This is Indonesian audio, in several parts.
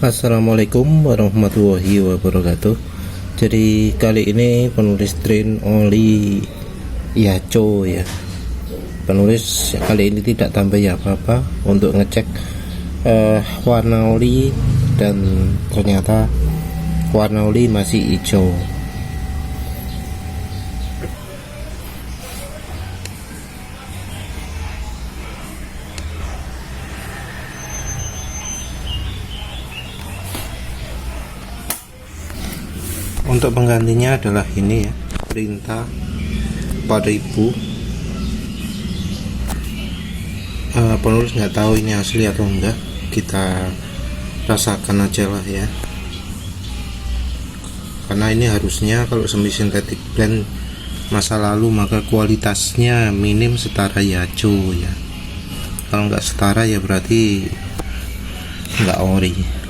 Assalamualaikum warahmatullahi wabarakatuh. Jadi kali ini penulis drain oli Yaco ya. Penulis kali ini tidak tambah ya apa-apa untuk ngecek warna oli, dan ternyata warna oli masih hijau. Untuk penggantinya adalah ini ya, Sprinta 4000. Penulis nggak tahu ini asli atau enggak, kita rasakan aja lah ya, karena ini harusnya kalau semi sintetik blend masa lalu maka kualitasnya minim setara Yaco ya. Kalau nggak setara ya berarti nggak ori.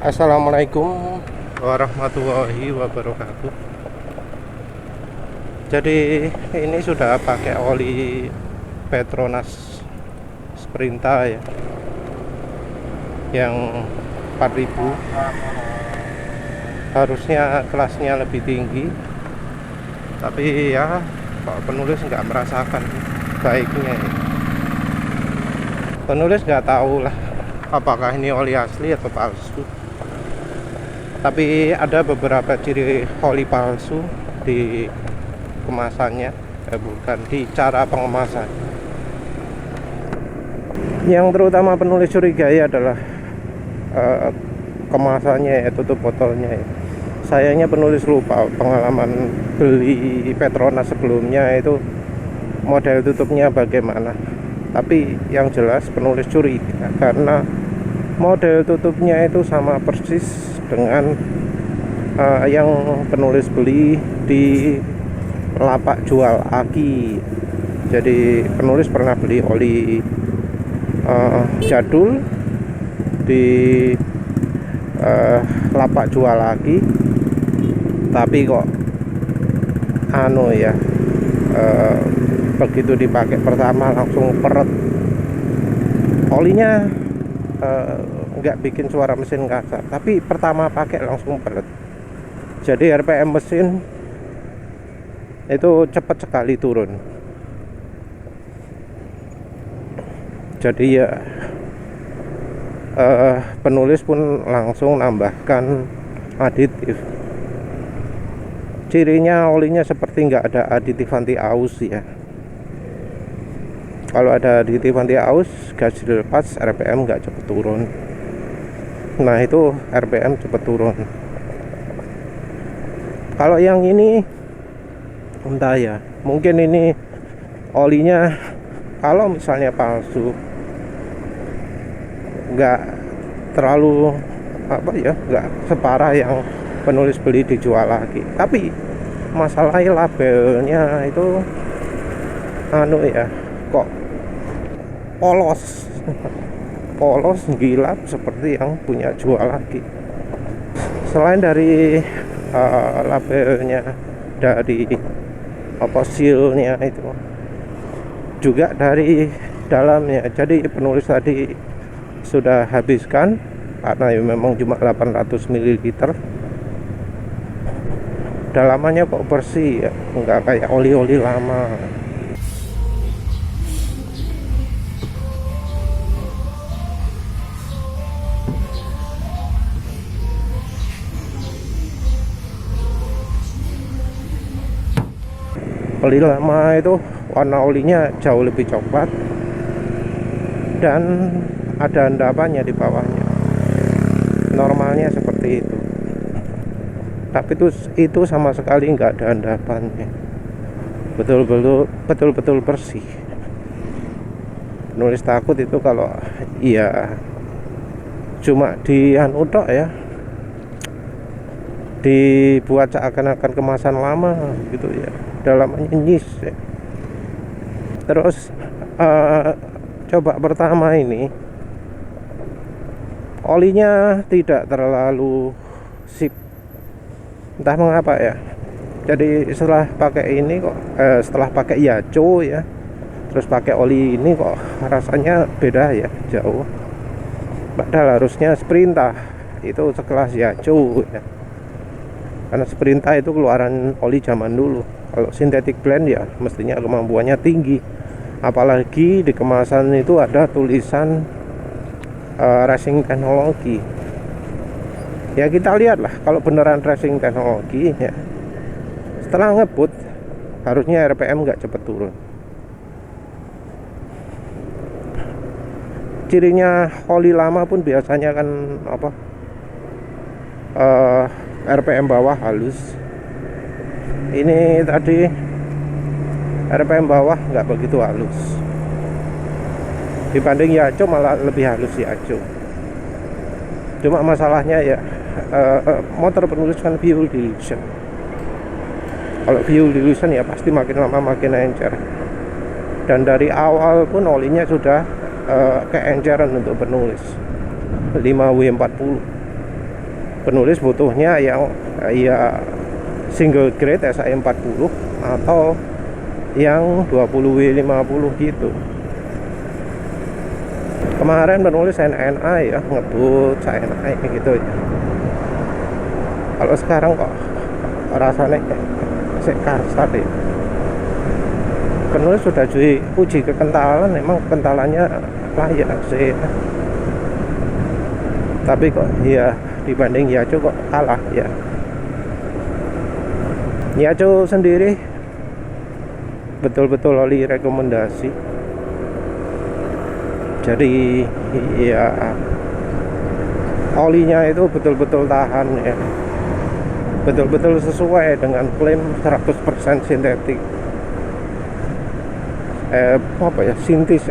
Assalamualaikum warahmatullahi wabarakatuh. Jadi ini sudah pakai oli Petronas Sprinta ya, yang 4000. Harusnya kelasnya lebih tinggi, tapi ya Pak penulis nggak merasakan baiknya ya. Penulis nggak tahu lah apakah ini oli asli atau palsu. Tapi ada beberapa ciri oli palsu di kemasannya, bukan di cara pengemasan. Yang terutama penulis curigai adalah kemasannya ya, tutup botolnya ya. Sayangnya penulis lupa pengalaman beli Petronas sebelumnya itu model tutupnya bagaimana. Tapi yang jelas penulis curiga karena model tutupnya itu sama persis dengan yang penulis beli di lapak jual aki. Jadi penulis pernah beli oli jadul di lapak jual aki, tapi kok begitu dipakai pertama langsung peret. Olinya nggak bikin suara mesin kasar, tapi pertama pakai langsung peret. Jadi RPM mesin itu cepat sekali turun. Jadi ya penulis pun langsung nambahkan aditif. Cirinya olinya seperti nggak ada aditif anti aus ya. Kalau ada aditif anti aus, gas dilepas, RPM nggak cepet turun. Nah itu RPM cepet turun. Kalau yang ini entah ya, mungkin ini olinya kalau misalnya palsu nggak terlalu nggak separah yang penulis beli dijual lagi. Tapi masalahnya labelnya itu kok polos gilap seperti yang punya jual lagi. Selain dari labelnya, dari sealnya itu juga dari dalamnya. Jadi penulis tadi sudah habiskan karena memang cuma 800 ml. Dalamannya kok bersih ya, nggak kayak oli-oli lama. Oli lama itu warna olinya jauh lebih coklat dan ada endapannya di bawahnya. Normalnya seperti itu, tapi itu sama sekali nggak ada endapannya, betul-betul bersih. Penulis takut itu kalau iya cuma di anu tok ya, dibuat seakan-akan kemasan lama gitu ya, dalamnya nyis ya. Terus coba pertama ini olinya tidak terlalu sip, entah mengapa ya. Jadi setelah pakai ini kok setelah pakai Yacho ya, terus pakai oli ini kok rasanya beda ya, jauh. Padahal harusnya Sprinta itu sekelas Yacho ya, karena Sprinta itu keluaran oli zaman dulu. Kalau synthetic blend ya mestinya kemampuannya tinggi, apalagi di kemasan itu ada tulisan racing teknologi. Ya kita lihatlah kalau beneran racing teknologi ya, setelah ngebut harusnya RPM nggak cepet turun. Cirinya oli lama pun biasanya kan apa, RPM bawah halus. Ini tadi RPM bawah nggak begitu halus, dibanding Yacho malah lebih halus Yacho. Cuma masalahnya ya motor penulis kan fuel dilution. Kalau fuel dilution ya pasti makin lama makin encer, dan dari awal pun olinya sudah keenceran untuk penulis 5W40. Penulis butuhnya yang ya single grade SAE40 atau yang 20W50 gitu. Kemarin penulis NNA ya, ngebut NNA gitu ya. Kalau sekarang kok rasanya kasar ya. Penulis sudah uji kekentalan, memang kekentalannya layak sih, tapi kok ya dibanding Yacho kok kalah ya. Yacho sendiri betul-betul oli rekomendasi. Jadi ya olinya itu betul-betul tahan ya, betul-betul sesuai dengan klaim 100% sintetik. Apa ya, sintis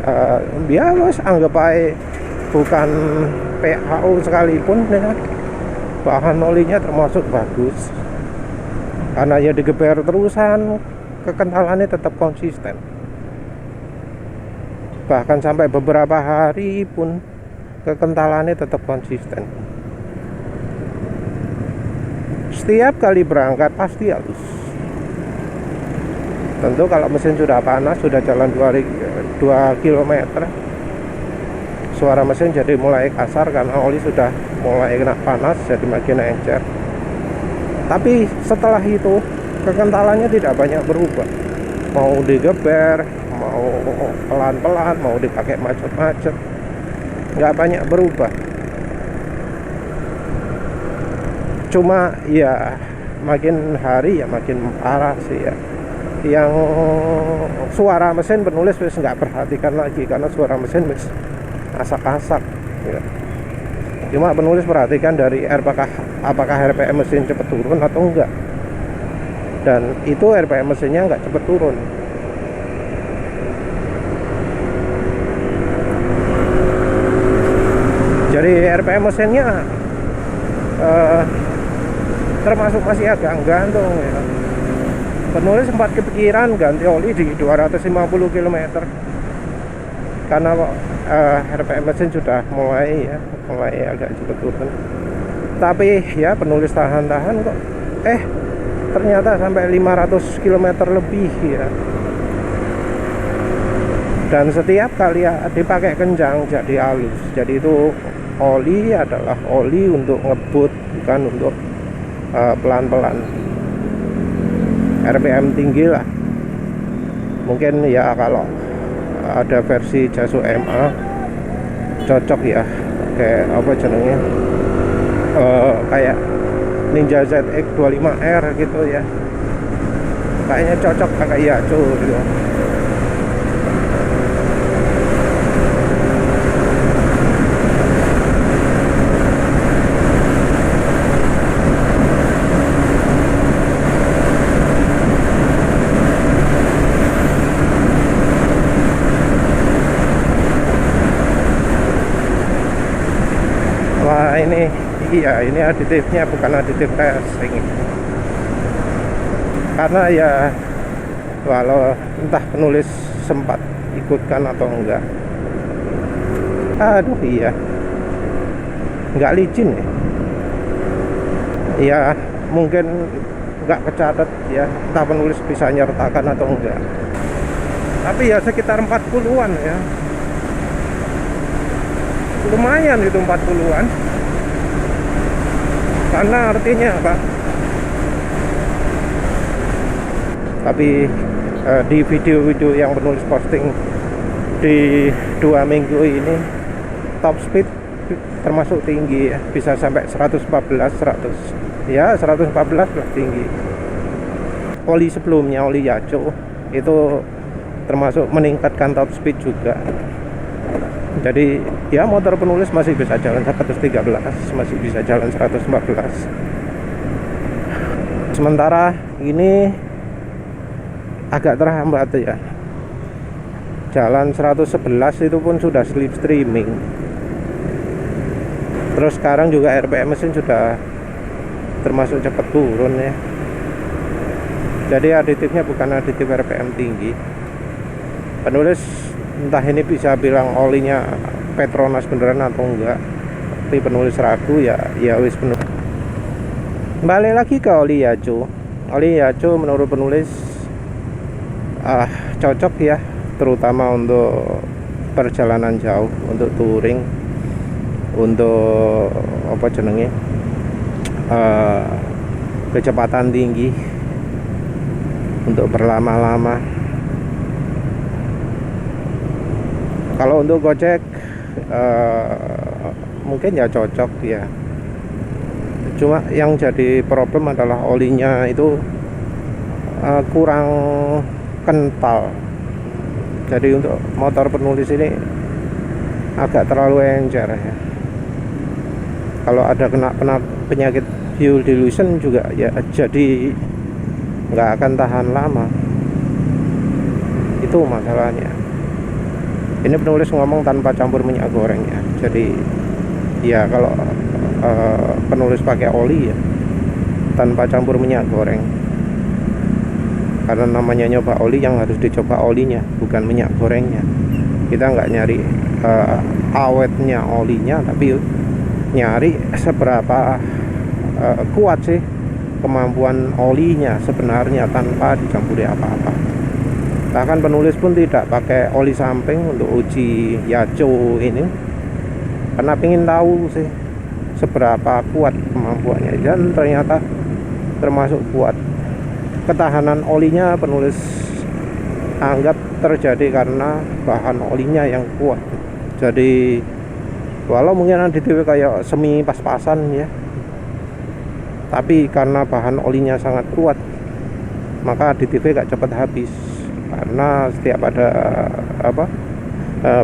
ya wes anggap aja bukan PHO sekalipun ya, bahan olinya termasuk bagus karena ya digeber terusan, kekentalannya tetap konsisten, bahkan sampai beberapa hari pun kekentalannya tetap konsisten. Setiap kali berangkat pasti halus. Tentu kalau mesin sudah panas, sudah jalan 2 km, suara mesin jadi mulai kasar karena oli sudah mulai kena panas, jadi makin encer. Tapi setelah itu kekentalannya tidak banyak berubah. Mau digeber, mau pelan-pelan, mau dipakai macet-macet, nggak banyak berubah. Cuma ya makin hari ya makin parah sih ya. Yang suara mesin penulis wis nggak perhatikan lagi karena suara mesin wis asak-asak ya. Cuma penulis perhatikan dari apakah RPM mesin cepat turun atau enggak, dan itu RPM mesinnya nggak cepat turun. Jadi RPM mesinnya termasuk masih agak gantung ya. Penulis sempat kepikiran ganti oli di 250 km karena kok RPM mesin sudah mulai agak cepat turun. Tapi ya penulis tahan-tahan kok ternyata sampai 500 km lebih ya. Dan setiap kali dipakai kencang jadi halus. Jadi itu oli adalah oli untuk ngebut, bukan untuk pelan-pelan. RPM tinggi lah. Mungkin ya kalau ada versi Yacho MA cocok ya, kayak apa jenengnya, kayak Ninja ZX 25R gitu ya. kayaknya cocok pakai Yacho gitu. Wah ini, iya ini aditifnya bukan aditif racing, karena ya walau entah penulis sempat ikutkan atau enggak. Aduh iya, nggak licin ya. Ya mungkin nggak kecatat ya, entah penulis bisa nyertakan atau enggak. Tapi ya sekitar 40-an ya. Lumayan itu 40-an. Karena artinya apa? Tapi di video-video yang penulis posting di 2 minggu ini, top speed termasuk tinggi ya, bisa sampai 114, 100 ya, 114 lah tinggi. Oli sebelumnya, oli Yacho itu termasuk meningkatkan top speed juga. Jadi ya motor penulis masih bisa jalan 113, masih bisa jalan 114. Sementara ini agak terhambat ya, jalan 111 itu pun sudah slipstreaming. Terus sekarang juga RPM mesin sudah termasuk cepat turun ya. Jadi aditifnya bukan aditif RPM tinggi. Penulis entah ini bisa bilang olinya Petronas beneran atau enggak, tapi penulis ragu ya wis penulis. Balik lagi ke oli Yacho. Oli Yacho menurut penulis cocok ya, terutama untuk perjalanan jauh, untuk touring, untuk apa jenenge, kecepatan tinggi, untuk berlama-lama. Kalau untuk Gojek mungkin ya cocok ya. Cuma yang jadi problem adalah olinya itu kurang kental. Jadi untuk motor penulis ini agak terlalu encer ya. Kalau ada kena penyakit fuel dilution juga ya, jadi nggak akan tahan lama. Itu masalahnya. Ini penulis ngomong tanpa campur minyak goreng ya. Jadi ya kalau penulis pakai oli ya tanpa campur minyak goreng, karena namanya nyoba oli, yang harus dicoba olinya bukan minyak gorengnya. Kita nggak nyari awetnya olinya, tapi nyari seberapa kuat sih kemampuan olinya sebenarnya tanpa dicampuri apa-apa. Bahkan penulis pun tidak pakai oli samping untuk uji Yacho ini, karena ingin tahu sih seberapa kuat kemampuannya, dan ternyata termasuk kuat. Ketahanan olinya penulis anggap terjadi karena bahan olinya yang kuat. Jadi walau mungkin aditif kayak semi pas-pasan ya, tapi karena bahan olinya sangat kuat, maka aditifnya gak cepat habis. Karena setiap ada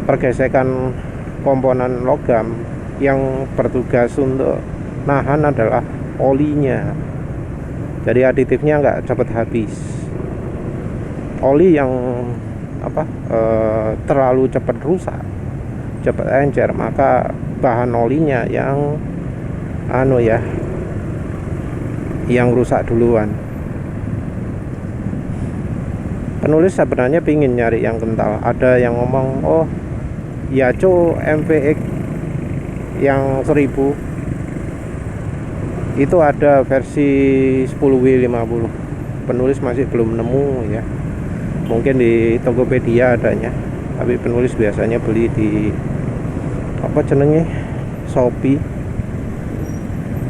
pergesekan komponen logam, yang bertugas untuk nahan adalah olinya. Jadi aditifnya nggak cepat habis. Oli yang terlalu cepat rusak, cepat encer, maka bahan olinya yang yang rusak duluan. Penulis sebenarnya pingin nyari yang kental. Ada yang ngomong, oh Yacho MVX yang 1000 itu ada versi 10W50. Penulis masih belum nemu ya. Mungkin di Tokopedia adanya, tapi penulis biasanya beli di Shopee.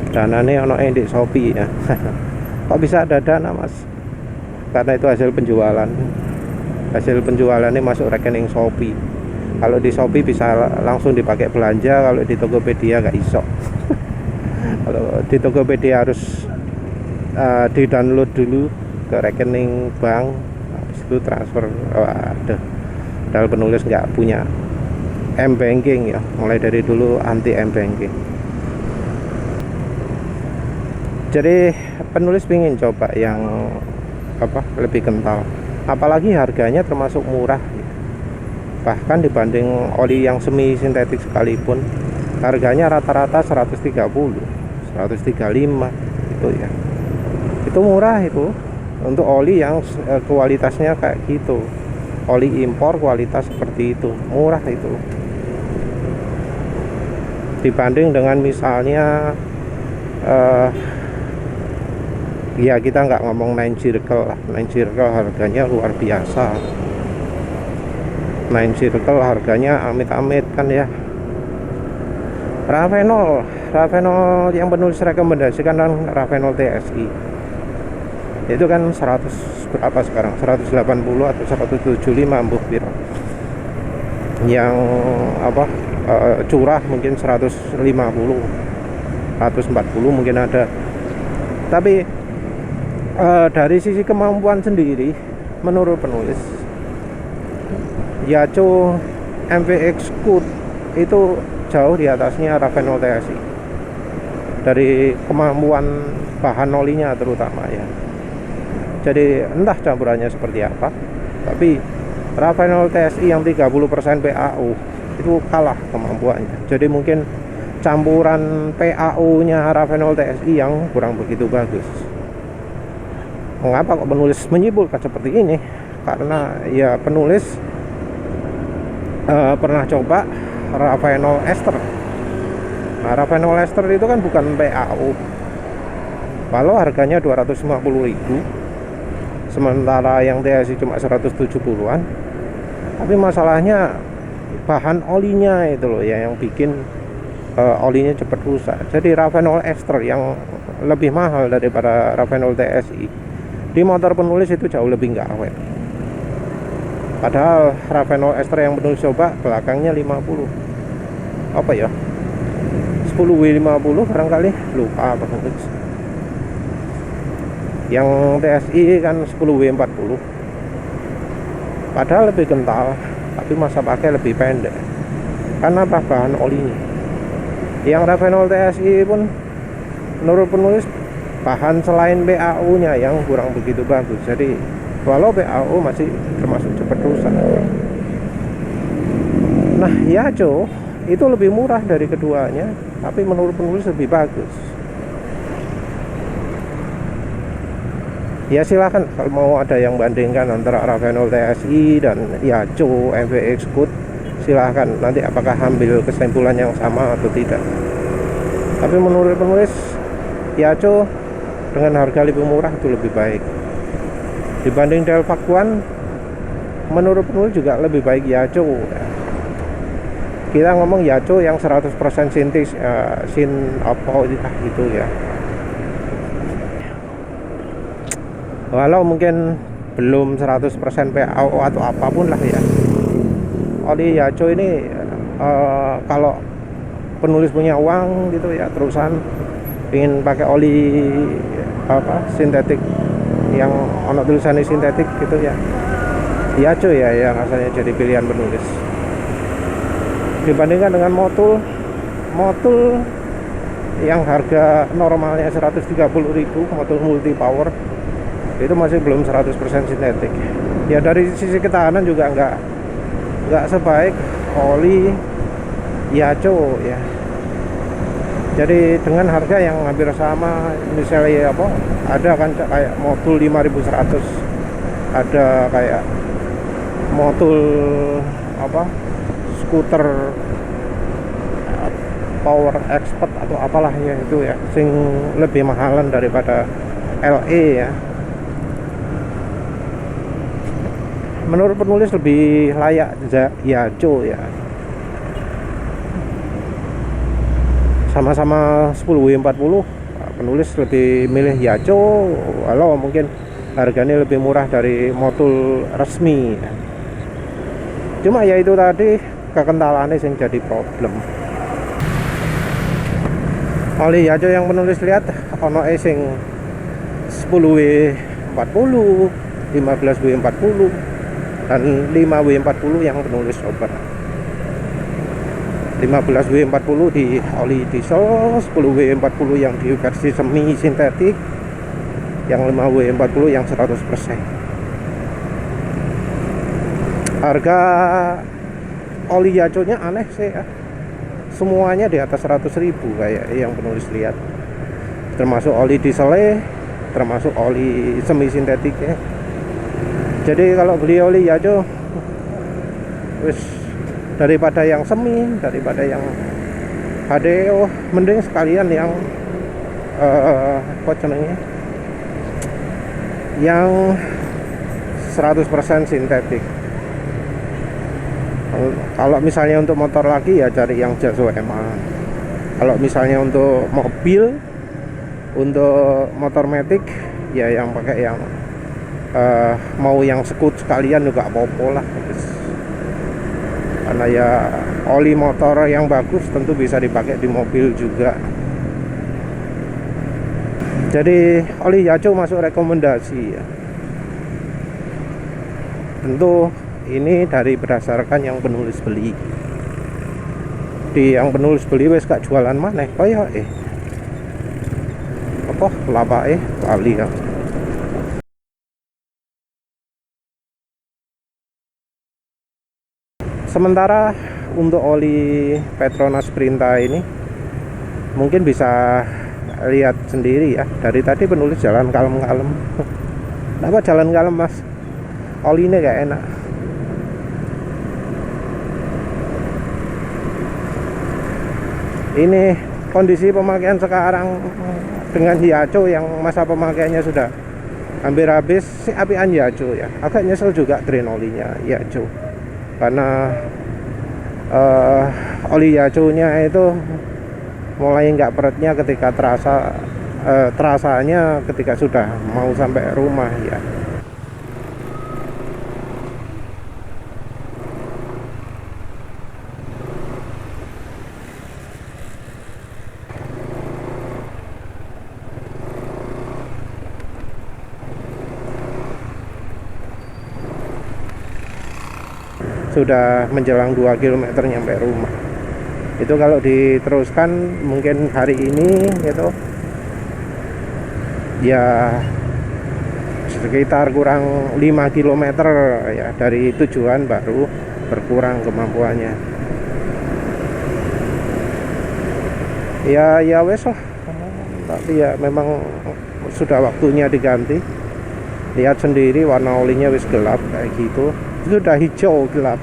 Danane ono di Shopee ya. Kok bisa ada dana, Mas? Karena itu hasil penjualan ini masuk rekening Shopee. Kalau di Shopee bisa langsung dipakai belanja, kalau di Tokopedia nggak iso. Kalau di Tokopedia harus di-download dulu ke rekening bank, habis itu transfer. Waduh, padahal penulis nggak punya m-banking ya, mulai dari dulu anti m-banking. Jadi penulis ingin coba yang lebih kental, apalagi harganya termasuk murah, bahkan dibanding oli yang semi sintetik sekalipun harganya rata-rata 130, 135 itu ya. Itu murah itu untuk oli yang kualitasnya kayak gitu. Oli impor kualitas seperti itu, murah itu. Dibanding dengan misalnya ya kita nggak ngomong 9 Circle lah. 9 Circle harganya luar biasa. 9 Circle harganya amit-amit kan ya. Ravenol yang penulis rekomendasikan kan Ravenol TSI. Itu kan 100 berapa sekarang? 180 atau 175 mbok piro. Yang curah mungkin 150, 140 mungkin ada. Tapi dari sisi kemampuan sendiri menurut penulis, Yacho MVX Scoot itu jauh di atasnya Ravenol TSI dari kemampuan bahan olinya terutama ya. Jadi entah campurannya seperti apa, tapi Ravenol TSI yang 30% PAU itu kalah kemampuannya. Jadi mungkin campuran PAU nya Ravenol TSI yang kurang begitu bagus. Mengapa kok penulis menyimpulkan seperti ini? Karena ya penulis pernah coba Ravenol Ester. Nah, Ravenol Ester itu kan bukan PAU, walau harganya 250.000, sementara yang TSI cuma 170-an. Tapi masalahnya bahan olinya itu loh ya, yang bikin olinya cepat rusak. Jadi Ravenol Ester yang lebih mahal daripada Ravenol TSI di motor penulis itu jauh lebih nggak awet. Padahal Ravenol Ester yang penulis coba belakangnya 50 apa ya, 10W50 barangkali, lupa apa. Yang TSI kan 10W40, padahal lebih kental, tapi masa pakai lebih pendek karena bahan olinya. Yang Ravenol TSI pun menurut penulis bahan selain PAU nya yang kurang begitu bagus. Jadi walau PAU masih termasuk cepat rusak. Nah, Yacho itu lebih murah dari keduanya, tapi menurut penulis lebih bagus. Ya silahkan kalau mau ada yang bandingkan antara Ravenol TSI dan Yacho MVX Scoot, silahkan. Nanti apakah ambil kesimpulan yang sama atau tidak. Tapi menurut penulis, Yacho dengan harga lebih murah itu lebih baik. Dibanding Delvac One, menurut penulis juga lebih baik Yacho. Kita ngomong Yacho yang 100% sintetis, itu ya. Walau mungkin belum 100% PAO atau apapun lah ya. Oli Yacho ini kalau penulis punya uang gitu ya, terusan ingin pakai oli sintetik yang ono tulisannya sintetik gitu ya, Yacho ya yang rasanya jadi pilihan penulis. Dibandingkan dengan motul yang harga normalnya 130.000, motul multi power itu masih belum 100% sintetik. Ya dari sisi ketahanan juga nggak sebaik oli Yacho ya. Jadi dengan harga yang hampir sama, misalnya ada kan kayak motul 5100, ada kayak motul skuter Power Expert atau apalah ya itu ya, sing lebih mahalan daripada LE ya. Menurut penulis lebih layak Yacho ya. Sama-sama 10W40, penulis lebih milih Yacho, walau mungkin harganya lebih murah dari motul resmi. Cuma ya itu tadi, kekentalannya yang jadi problem. Oli Yacho yang penulis lihat ono sing 10W W40, 15W40, dan 5W40 yang penulis over. 15W40 di oli diesel, 10W40 yang di versi semi sintetik, yang 5W40 yang 100%. Harga oli Yacho-nya aneh sih ya, semuanya di atas 100.000 kayak yang penulis lihat, termasuk oli dieselnya, termasuk oli semi sintetiknya. Jadi kalau beli oli Yacho, wis, daripada yang semi, daripada yang HDO, mending sekalian yang apa namanya, yang 100% sintetik. Kalau misalnya untuk motor lagi ya cari yang jas WMA. Kalau misalnya untuk mobil, untuk motor matic ya yang pakai yang mau yang sekut sekalian juga apa-apa lah. Karena ya oli motor yang bagus tentu bisa dipakai di mobil juga. Jadi oli Yacho masuk rekomendasi ya. Tentu ini dari berdasarkan yang penulis beli. Di yang penulis beli wes gak jualan mana? Oh ya apa lapa kali ya. Sementara untuk oli Petronas Sprinta ini mungkin bisa lihat sendiri ya. Dari tadi penulis jalan kalem-kalem. Kenapa jalan kalem mas? Oli ini gak enak. Ini kondisi pemakaian sekarang dengan Yacho yang masa pemakaiannya sudah hampir habis, si apian Yacho ya. Agak nyesel juga drain olinya Yacho, karena oli Yacho-nya itu mulai nggak peretnya ketika terasanya ketika sudah mau sampai rumah ya. Sudah menjelang 2 km nyampe rumah. Itu kalau diteruskan mungkin hari ini gitu ya sekitar kurang 5 km ya dari tujuan, baru berkurang kemampuannya. Ya wes lah, tapi ya memang sudah waktunya diganti. Lihat sendiri warna olinya wis gelap kayak gitu. Itu udah hijau gelap.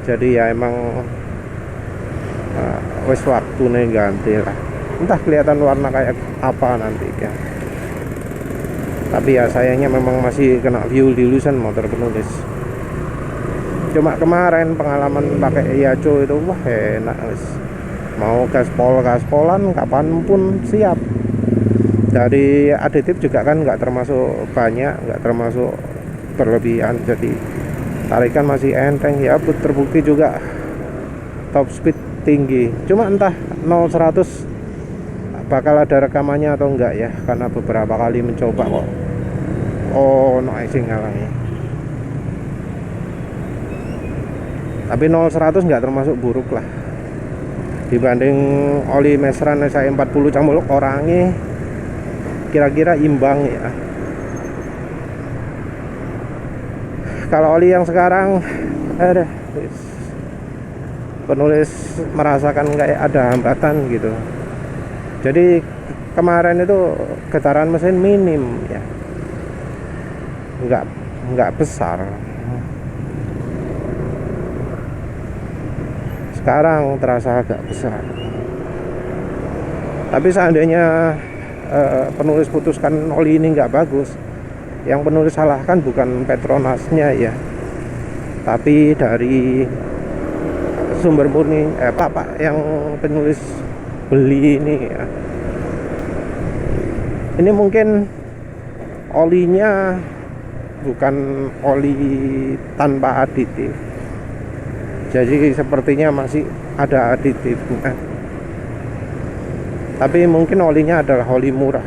Jadi ya emang wes waktu nih ganti lah. Entah kelihatan warna kayak apa nanti ya. Tapi ya sayangnya memang masih kena fuel dilution motor penulis. Cuma kemarin pengalaman pakai Yacho itu wah enak wes. Mau gaspolan kapanpun siap. Dari aditif juga kan nggak termasuk banyak, nggak termasuk berlebihan, jadi tarikan masih enteng ya. Terbukti juga top speed tinggi. Cuma entah 0-100 bakal ada rekamannya atau enggak ya, karena beberapa kali mencoba kok no icing ngalangnya. Tapi 0-100 nggak termasuk buruk lah, dibanding oli Mesran SI40 campur orangnya kira-kira imbang ya. Kalau oli yang sekarang penulis merasakan kayak ada hambatan gitu. Jadi kemarin itu getaran mesin minim ya, nggak besar. Sekarang terasa agak besar. Tapi seandainya penulis putuskan oli ini nggak bagus, yang penulis salahkan bukan Petronasnya ya, tapi dari sumber murni pak yang penulis beli ini ya. Ini mungkin olinya bukan oli tanpa aditif, jadi sepertinya masih ada aditifnya. Tapi mungkin olinya adalah oli murah,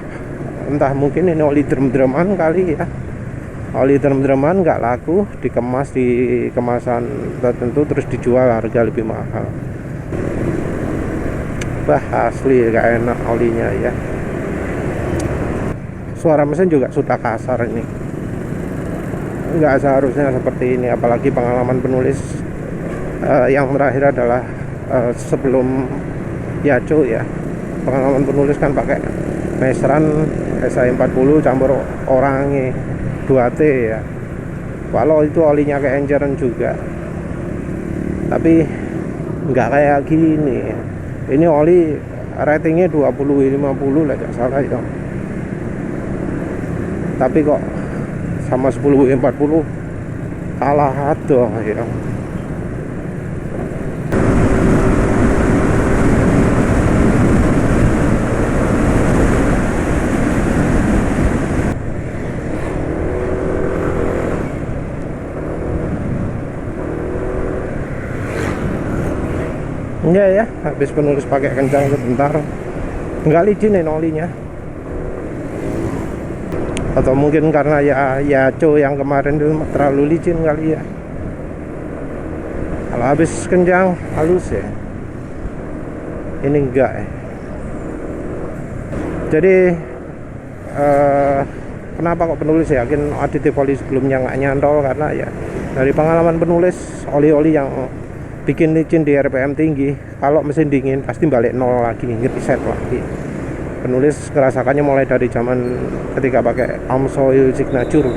entah mungkin ini oli drum-druman kali ya, oli drum-druman nggak laku, dikemas di kemasan tertentu terus dijual harga lebih mahal. Wah, asli gak enak olinya ya. Suara mesin juga sudah kasar ini, nggak seharusnya seperti ini. Apalagi pengalaman penulis yang terakhir adalah sebelum Yaco ya. Pengalaman penulis kan pakai Mesran SI40 campur Orange 2T ya. Walau itu olinya kayak enceran juga, tapi nggak kayak gini. Ini oli ratingnya 20/50 lah nggak salah ya. Tapi kok sama 10/40 kalah aduh ya. Iya ya, habis penulis pakai kencang sebentar, nggak licin olinya. Atau mungkin karena Yaco yang kemarin itu terlalu licin kali ya. Kalau habis kencang halus ya, ini enggak ya. Jadi kenapa kok penulis yakin aditif oli sebelumnya nggak nyantol? Karena ya dari pengalaman penulis, oli-oli yang bikin licin di RPM tinggi, kalau mesin dingin pasti balik nol lagi, nge-reset lagi. Penulis kerasakannya mulai dari zaman ketika pakai AMSOIL Signature.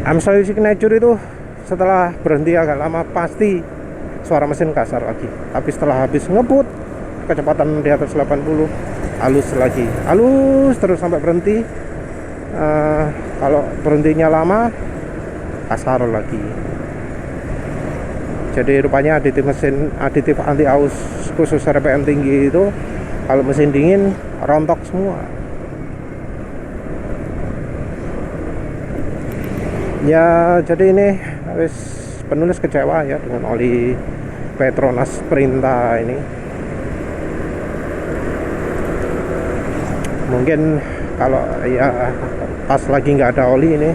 AMSOIL Signature itu setelah berhenti agak lama pasti suara mesin kasar lagi. Tapi setelah habis ngebut kecepatan di atas 80, halus lagi, halus terus sampai berhenti. Kalau berhentinya lama kasar lagi. Jadi rupanya aditif mesin, aditif anti aus khusus RPM tinggi itu kalau mesin dingin rontok semua. Ya jadi ini habis penulis kecewa ya dengan oli Petronas Sprinta ini. Mungkin kalau ya pas lagi nggak ada oli ini,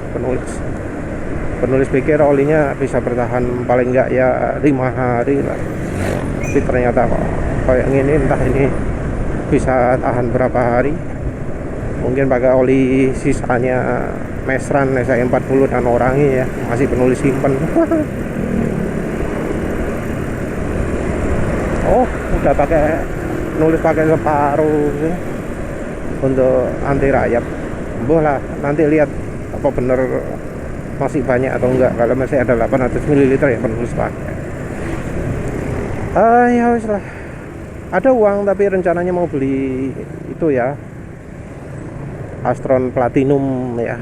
penulis pikir olinya bisa bertahan paling nggak ya 5 hari lah. Tapi ternyata kok kayak gini, entah ini bisa tahan berapa hari. Mungkin pakai oli sisanya Mesran SI40 dan Orange ya, masih penulis simpen. Oh, udah nulis pakai separuh sih untuk anti rayap. Boleh lah, nanti lihat apa bener masih banyak atau enggak. Kalau masih ada 800 ml ya penulis pakai. Ya wis lah. Ada uang tapi rencananya mau beli itu ya, Astron Platinum ya.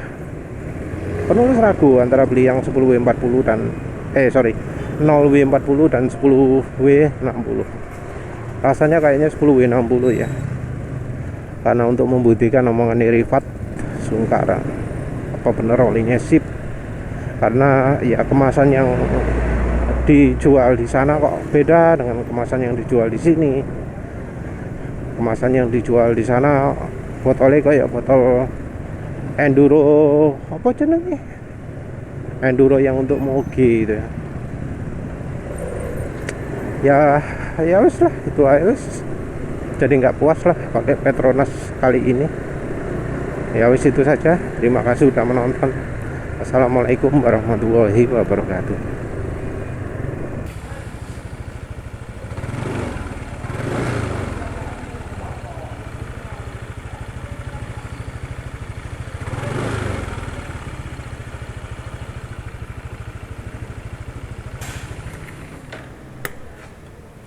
Penulis ragu antara beli yang 10W40 dan 0W40 dan 10W60. Rasanya kayaknya 10W60 ya. Karena untuk membuktikan omongan Rifat Sungkara, apa bener olinya sip. Karena ya kemasan yang dijual di sana kok beda dengan kemasan yang dijual di sini. Kemasan yang dijual di sana botolnya kayak botol enduro, apa jenenge, enduro yang untuk moge gitu ya. Ya wis lah, itu aja wis. Jadi nggak puas lah pakai Petronas kali ini. Ya wis itu saja. Terima kasih sudah menonton. Assalamualaikum warahmatullahi wabarakatuh.